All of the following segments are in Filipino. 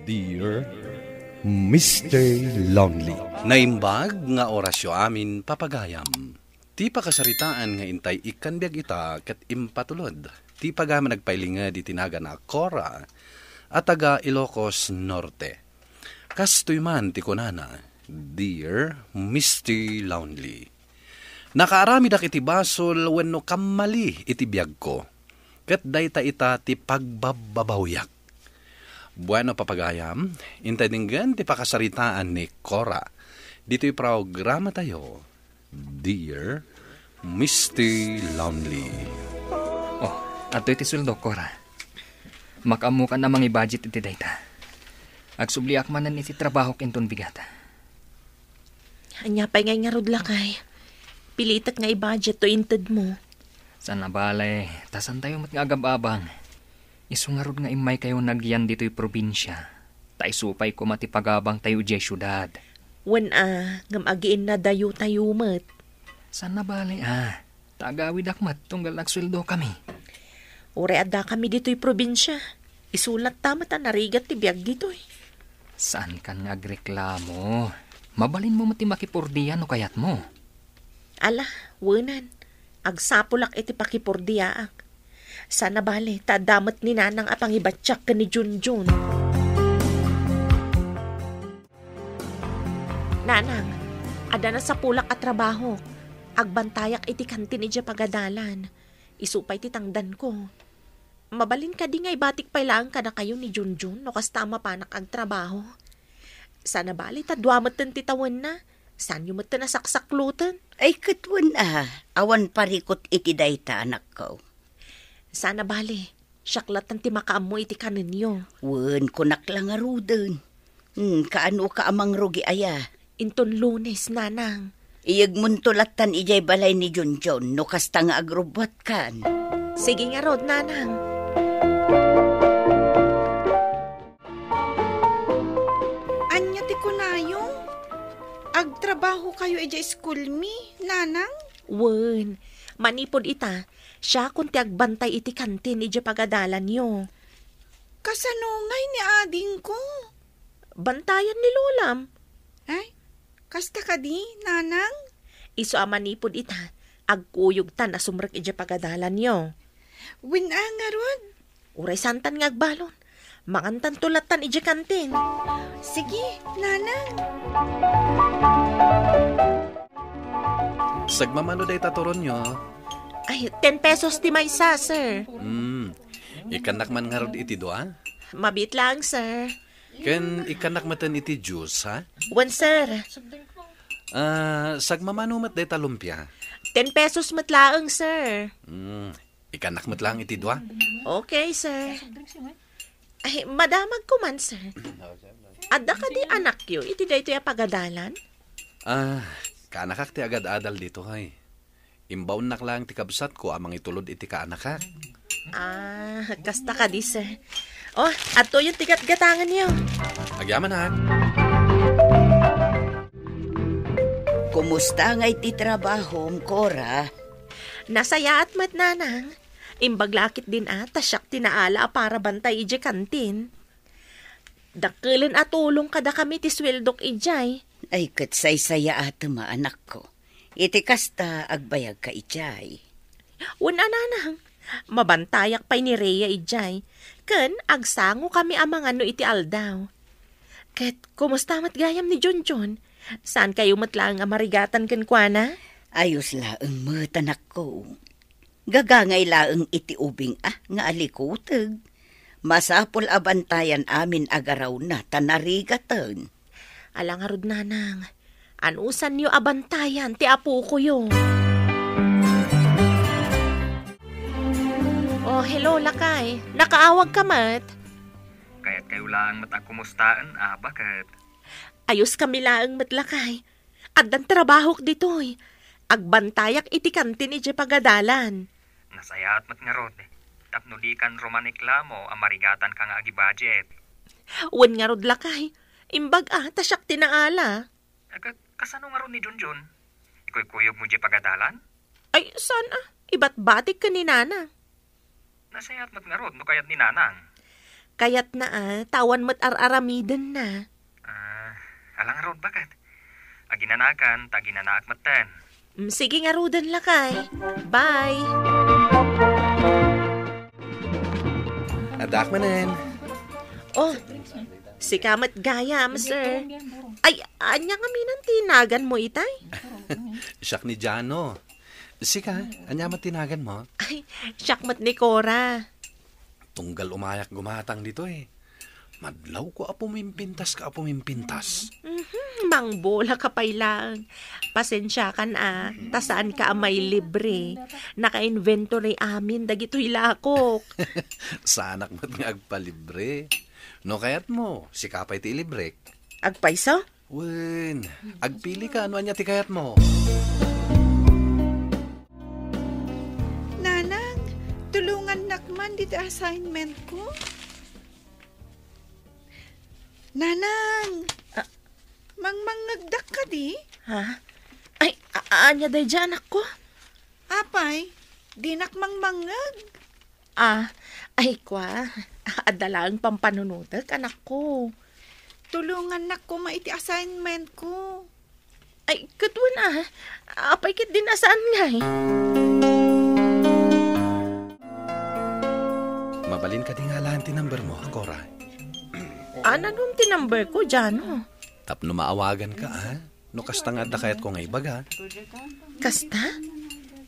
Dear Mr. Lonely. Naimbag nga orasyo amin papagayam. Ti pakasaritaan nga intay ikan biag ita ket impatulod. Ti pagama nagpailinga di tinaga na Cora at taga Ilocos Norte. Kastoy man ti kunana, Dear Mr. Lonely. Nakaarami dak iti basol wenno kamali iti biag ko. Ket dayta ita ti pagbababawyak. Bueno papagayam, intay dinggan ti pakasaritaan ni Cora. Dito'y programa tayo, Dear Mr. Lonely. Oh, ato iti sweldo, Cora. Makamu ka namang i-budget iti dayta. Agsubliak manan iti trabaho kinton bigata. Anya pa nga nga rodla kay. Pilitak nga i-budget to inted mo. Sana balay, tasan tayo mat nga agab-abang. Isungarod nga imay kayo nagyan dito'y probinsya. Ta isupay ko matipagabang tayo di syudad. Wan ngam agiin na dayo tayo mat. Sana balay tagawid akmat tunggal nagsweldo kami. Ure adda kami dito'y probinsya. Isulat tamat narigat ti biag dito'y. Saan kan nga agreklamo? Mabalin mo mati makipurdiya no kayat mo. Ala, wanan. Agsapulak iti pakipurdiyaak. Sana bale, tadamat ni nanang apang ibatsak ka ni Junjun. Nanang, ada na sa pulak at trabaho. Agbantayak iti kantin iti pagadalan. Isupay ti tangdan ko. Mabalin ka di nga ibatik pailaan ka na kayo ni Junjun no kas tama panak ag trabaho. Sana bale, tadwamat ti tawan na. San yung mata na saksaklutan? Ay katwan awan parikot iti dayta anak ko. Sana bale, syaklatan ti makaamu iti kaninyo. Wen kunak lang aruden. Kaano ka amang rugi aya? Inton Lunes, nanang. Iyag muntulatan ijay balay ni Junjun no kasta nga agrobot kan. Sige nga rod, nanang. Anya ti kunayong? Agtrabaho kayo ijay school mi, nanang? Wen, manipod ita. Siya kung tiagbantay iti kantin iti pagadalan nyo. Kasanungay ni ading ko. Bantayan ni Lolam. Ay, kasta ka di, nanang? Iso amanipod ita, agkuyog ta na sumrek iti pagadalan nyo. Winanga rod. Uray santan nga agbalon. Mangantan tulatan iti kantin. Sige, nanang. Sagmamano day taturon nyo. Ay, 10 pesos ti may isa, sir. Ikanak man nga rod iti doa? Mabit lang, sir. Ken ikanak matan iti juice, ha? Wan, sir. Sagmamanumat day talumpia. 10 pesos matlaang, sir. Ikanak matlang iti doa? Okay, sir. Ay, madamag ko man, sir. Adda ka di anak yo, iti dayto ya pagadalan? Kaanakak ti agad-adal dito, hay. Imbaon nak lang ti kabsat ko amang itulod iti kaanakak. Kasta ka di, sir. Oh, ato yung tigat-gatangan niyo. Agyaman, ha? Kumusta nga iti trabaho, Cora? Nasaya at mat, nanang. Imbaglakit din tasyak tinaala para bantay ije kantin. Dakilan at tulong kada kami ti sweldok ijay. Ay katsay-saya atama anak ko. Iti kasta agbayag ka ijay. Una nanang, mabantayak pa'y ni Rhea ijay. Ken agsango kami amang ano iti aldaw. Ket kumusta mat gayam ni Junjun? Saan kayo matlaang amarigatan ken kuana? Ayos laeng matanak ko. Gagangay laeng iti ubing nga alikuteg. Masapol abantayan amin agaraw na tanarigatan. Alang arod nanang, anusan niyo abantayan ti apo ko yo. Oh, hello lakay. Nakaawag ka mat? Kaya't kayo lang matakumustaan, bakit? Ayos kami laang matlakay. Addan trabahok ditoy. Agbantayak iti kantin iti pagadalan. Nasaya at matngarod. Tapnulikan romaniklamo, amarigatan ka nga agi budget. Wan nga rod lakay. Imbag tasyak tinaala. Kasano nga ron ni Junjun? Ikoy-kuyog mo di pagadalan? Ay, saan Iba't batik ka ni nana. Nasaya at matngarod, no kayat ni nanang. Kayat na tawan mo't ar-aramidan na. Alang rod bakit? Aginanakan, taginanaak matan. Sige nga rudan lakay. Bye! Adak manen. Oh, si kamat gayam, sir. Ay, anya nga minang tinagan mo, itay? Siyak ni Jano. Sika, anya matinagan mo? Ay, siyakmat ni Cora. Tunggal umayak gumatang dito eh. Madlaw ko apumimpintas ka apumimpintas. Mangbola ka pa'y lang. Pasensya ka na. Tasaan ka may libre. Naka-inventory amin, dagito'y lakok. Sanak mo't nga agpalibre. No kayat mo, si kapay ti ilibrek. Agpaiso? Wen, agpili ka, ano anya ti kayat mo? Nanang, tulungan nakman dito assignment ko. Nanang, mangmangagdak ka di? Ha? Ay, anya day dyan ako? Apay, di nakmangmangag. Ay kwa. Adalaan pampanunutak, anak ko. Tulungan nak ko maiti assignment ko. Ay, katwan apay kit din asaan nga eh. Mabalin ka di nga lang ti number mo, Cora. Ano nung tinumber ko, Jano? Tapno maawagan ka, ha? No kasta nga dakayat ko nga ibaga. Kasta?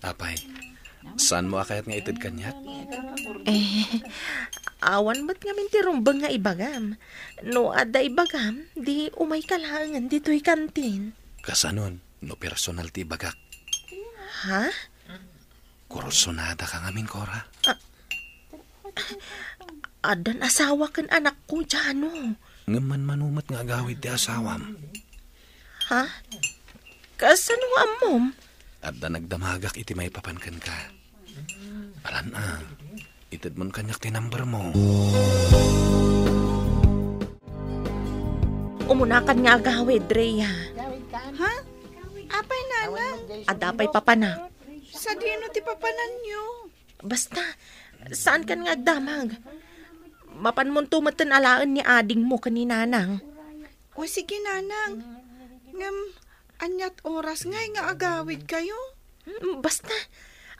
Apay, saan mo akayat nga itid kanyat? Awan ba't nga mintirumbang nga ibagam? No, ada ibagam, di umay kalangan dito'y kantin. Kasanon, no personal ti bagak. Ha? Kurosonada ka ngamin, Cora. Adan asawa kan anak ko, Jano. Ngaman manumat nga agawid ti asawam. Ha? Kasano nga mom? Adda nagdamagak iti may papankan ka. Alan itid mon kanyak ti number mo. Umunakan nga agawid, Rhea. Ha? Apay nanang, Adapay papanak. sa dino ti papanan nyo? Basta, saan kan nga agdamag? Mapan mo tumatan alaan ni ading mo kaninanang. O sige nanang, ngam, anyat oras ngay nga agawid kayo? Basta,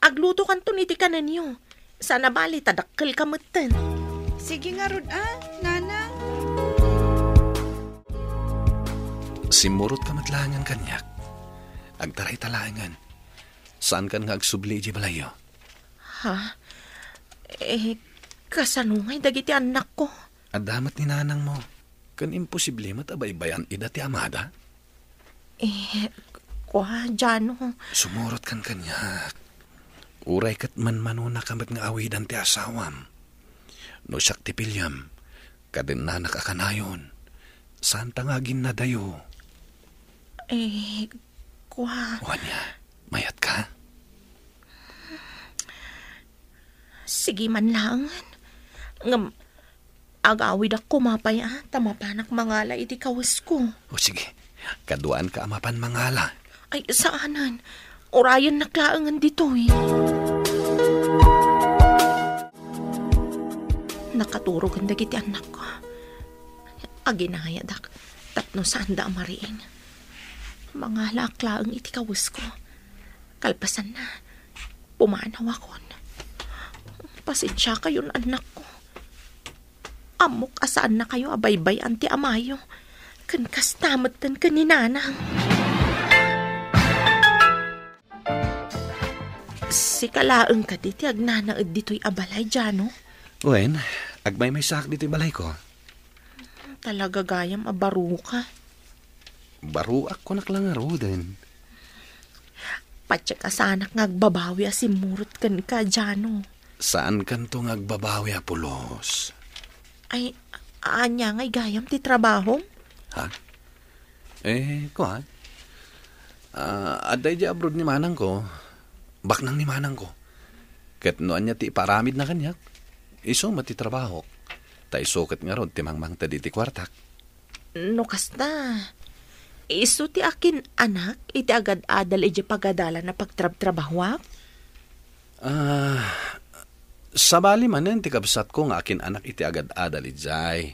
agluto kan to iti kanan nyo. Sana bali, tadakkel ka matan. Sige nga rod nanang. Simurot ka matlangan kanyak. Agtaray talangan. Saan kan nga agsubli iti balayo? Ha? Kasanungay dagiti anak ko. Adamat ni nanang mo. Kan imposible matabaybayan ida ti amada. Kwa, Jano. Sumurot kan kanyak. Uray kat man manuna kamat nga awidan ti asawam. No siyak ti pilyam. Kadin na nakakanayon. Saan tangagin na dayo? Kwa. Wanya, mayat ka? Sige man lang. Ngam, agawid ako mapaya. Tamapanak mangala iti kawas ko. O sige, kaduan ka amapan mangala. Ay, saanan? Orayan naklaangan dito eh. Nakaturog ang dagiti anak ko. Aginayadak, tapno saan da amariin. Mga laklaang iti kawas ko. Kalpasan na, pumanaw akon. Pasensya kayo anak ko. Amok asaan na kayo abaybay anti amayo. Kan kastamatan kaninanang. Si kalaang ka diti agnanaad dito'y abalay, Jano. Wen, agmay may sak dito'y balay ko. Talaga gayam abaro ka. Baruak ko naklangaro din. Patsyak asanak ngagbabawi asimurot kan ka, Jano. Saan kanto ngagbabawi apulos? Ay, anya ngay gayam ti trabaho? Ha? Kuha. Aday di abroad ni manang ko. Baknang ni manang ko. Kat noan niya ti paramid na kanyak. Iso mati trabaho. Ta isukat nga ron timangmang ta di ti kwartak. No kasta. Iso ti akin anak, iti agad adal iti pagadala na pagtrabaho. Sabali manen ti kabsat ko nga akin anak iti agad-adal ijay.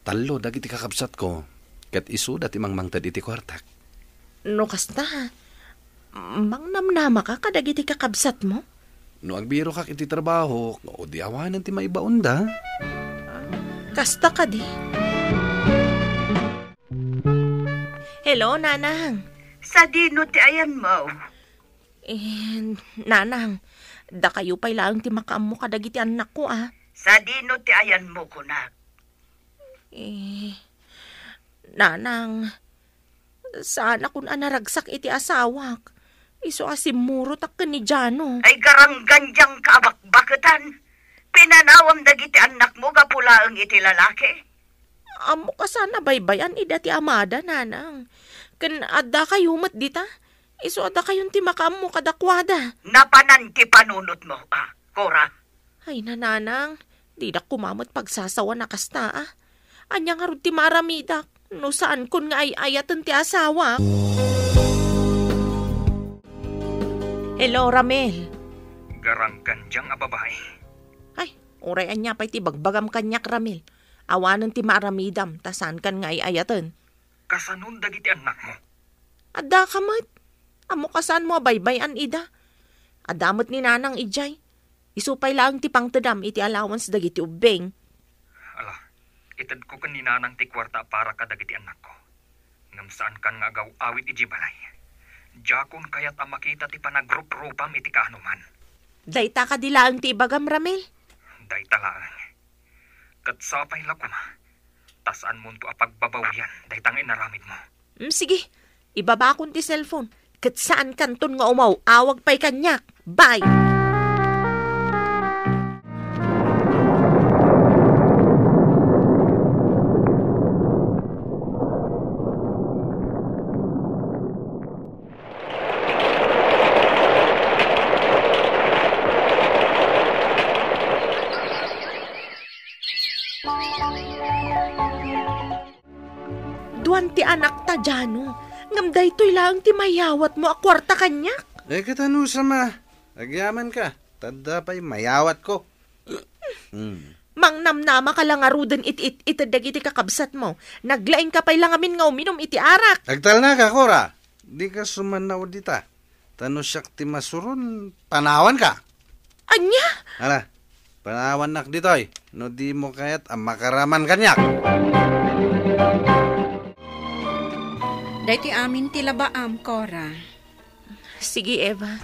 Talo dagiti kakabsat ko, ket isuda ti mangmangtad iti kwartak. No kasta, mangnamnama ka kadagiti kakabsat mo? No agbiro kak iti trabaho, o di awanan ti maibaunda. Kasta ka di. Hello, Nanang. Sa dino ti ayan mo? Nanang, da kayo pa'y lang ti makaam mo kadagiti anak ko, ah. Sa dino ti ayan mo, kunak? Nanang, saan akong anaragsak iti asawak? Iso asimuro tak ni Jano. Ay garangganjang kabakbaketan. Pinanawam dagiti anak mo gapulaang iti lalaki. Amo ka sana baybayan ida ti amada, Nanang. Ken adda kayo mat dita. Iso adda kayon ti makaam mo kadakwada. Napanan ti panunot mo, Cora. Ay Nanang, di da kumamot pagsasawa na kasta, ah. Anya nga ti maramidak, no saan kun nga ay ayatan ti asawa. Hello, Ramel. Garangganjang a babae. Ay, oray anya pa'y ti bagbagam kanyak, Ramel. Awanan ti maramidam, tasan kan nga ay ayatan. Kasanun dagiti anak mo? Adda ka mat. Amo kasan mo baybayan ida. Adamot ni Nanang ijay. Isupay lang ti pangtadam iti allowance dagiti ubeng. Ala, itad ko kanina ng ti kwarta para kadagiti anak ko. Ngam saan kan nga agaw awit iji balay. Jakon kayat ang makita ti panagrup-rupam iti kaanuman. Dayta ka dilaang ti ibagam, Ramel. Day talaan. Kat sapay lakuma. Tasaan mo to apagbabawian. Day tang inaramid mo. Sige, ibaba akong ti cellphone. Kat saan kanton nga umaw, awag pa'y kanyak. Bye! Duan ti anak ta, Jano. Ngam daytoy lang ti mayawat mo akwarta kanyak. Katano sama, agyaman ka. Tanda pa'y mayawat ko. Mangnamnama ka lang arudan itadag iti kakabsat mo. Naglaing ka pa'y lang amin nga uminom iti arak. Agtal na ka, Cora. Di ka sumanaw dita. Tano siyak ti masurun, panawan ka. Anya? Hala, panawan nak ditoy. No di mo kayat ang makaraman kanyak. Dayti amin ti labaam, Cora. Sige, Eva.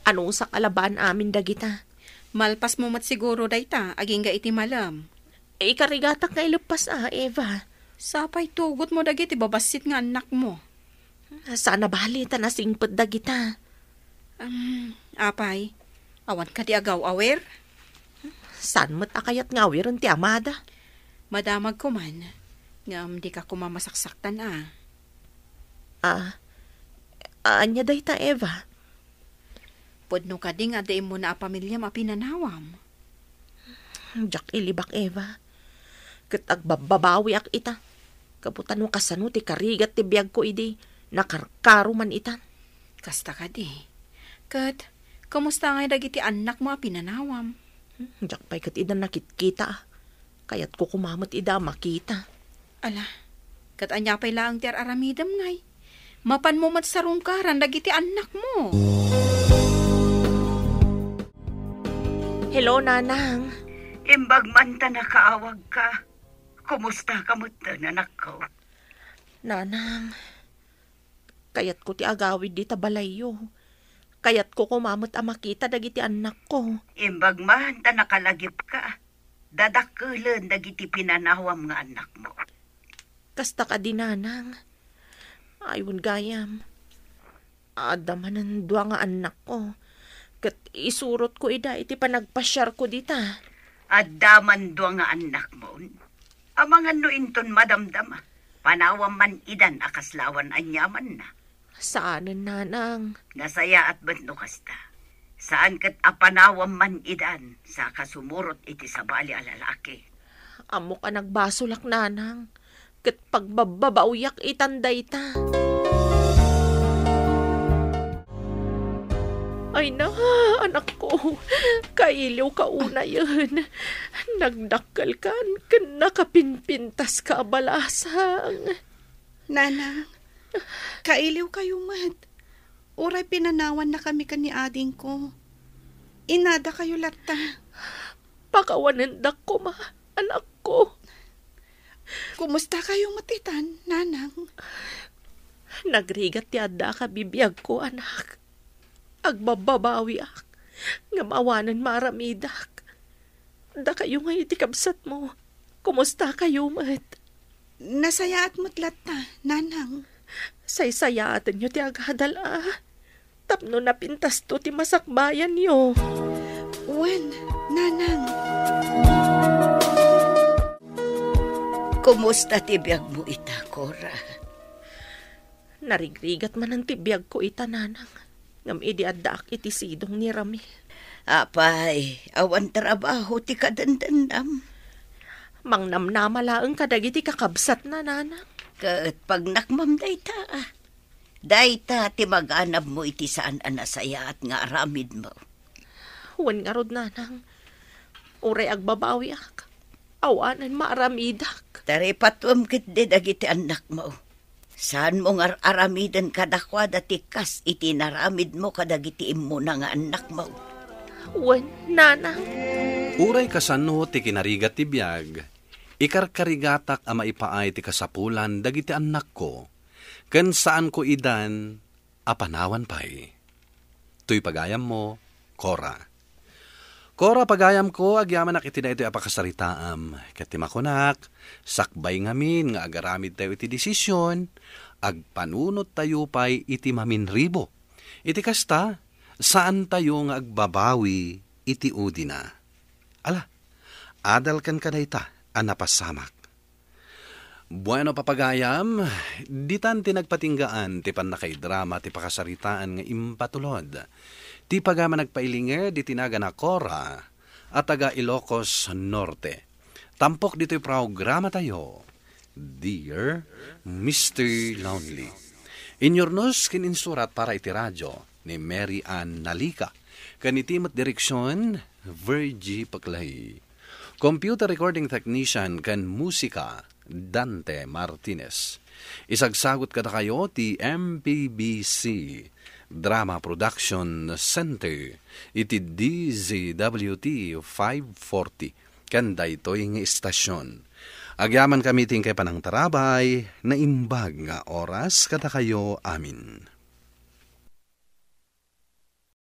Ano sa kalabaan amin dagita? Malpas mo mat siguro dayta, aging ga iti malam. Ikarigatak nga ilupas, Eva. Sapay tugot mo dagiti babasit nga anak mo. Sana balita na singpot dagita. Apay, awan ka di agaw awer? San mo't akayat nga wiron ti amada? Madamag ko man, ngam di ka kumamasaksaktan Anya dayta, Eva? Podno ka di nga di mo na a pamilya mapinanawam. Jak ilibak, Eva. Kat agbababawi ak ita. Kaputan mo kasano ti karigat ti biyag ko idi. Nakarkaro man itan. Kasta ka di. Kat, kamusta nga dagiti anak mo a pinanawam? Jak pa'y kat ida nakitkita. Kayat ko kumamot ida makita. Ala, kat anya pa'y laang ti aramidam ngay. Mapan mo mat sarungkaran dagiti anak mo. Hello, Nanang. Imbag man ta nakaawag ka. Kumusta ka mo anak ko? Nanang, kayat ko ti agawid di tabalayo. Kayat ko kumamot a makita dagiti anak ko. Imbag man ta nakalagip ka. Dadakulan dagiti pinanawam nga anak mo. Kasta ka di, Nanang. Ayun gayam. Adaman ang dua nga anak ko. Kat isurot ko ida iti panagpasyar ko dita. Adaman do nga anak mo. Amangan no inton madamdama. Panawam man idan akaslawan anyaman na. Saanan, Nanang? Nasaya at bentno kasta. Saan kat apanawam man idan sa kasumurot iti sabali a lalaki. Amo ka nagbasulak, Nanang. Kat pagbababauyak itanday ta. Ay na, anak ko. Kailiw ka una yun. Nagdakkel ka, nakapinpintas ka balasang. Nanang, kailiw kayo mat. Uray pinanawan na kami ni ading ko. Inada kayo lata. Pakawanendak ko ma, anak ko. Kumusta kayo matitan, nanang? Nagrigat yada ka bibiyag ko, anak. Agbababawi ak. Ngamawanan maramidak. Da kayo nga itikabsat mo. Kumusta kayo, mat? Nasayaat mo't lata, nanang. Saysayaatan nyo ti agadala. Tapno na pintas to ti masakbayan nyo. Wen, nanang. Kumusta tibiyag mo ita, Cora? Narigrigat man ang tibiyag ko ita, nanang. Ngam idi addaak iti sidong ni Rami. Apay, awan trabaho ti kadandandam. Mangnamnamalaang kadagiti kakabsat na, nanang. Kat pag nakmam dayta, dayta ti mag-anab mo iti saan anasaya at nga aramid mo. Huwan nga rod, nanang. Uray agbabawi ak. Awanan maaramidak. Taripatwam kit di dagiti anak mo. Saan mo nga aramidan kadakwa dati kas iti naramid mo kadagiti imo na nga anak mo. Huwan, nanang. Uray kasano ti kinarigat ti biyag, ikarkarigatak ama ipaay ti kasapulan dagiti anak ko, ken saan ko idan apanawan pay. Tuy pagayam mo, Cora. Cora, pagayam ko, agyaman ak iti na ito apakasaritaam. Katimakunak, sakbay ngamin nga agaramid tayo iti desisyon, agpanunot tayo pay iti maminribo. Iti kasta, saan tayo nga agbabawi iti udina. Ala, adal kan kanayta, anapasamak. Bueno, papagayam, ditan tinagpatinggaan ti panakay drama ti pakasaritaan nga impatulod. Ti pagama nagpailinge di tinaga na Cora at taga Ilocos Norte. Tampok dito'y programa tayo, Dear Mr. Lonely. Inyornos kininsurat para iti radyo ni Mary Ann Nalica. Kanitimat direksyon, Virgie Paclay. Computer recording technician kan musika, Dante Martinez. Isagsagot kada kayo ti MPBC Drama Production Center iti DZWT 540 kanda ito'y nga istasyon. Agyaman kami ting kay panang tarabay na imbag nga oras kada kayo amin.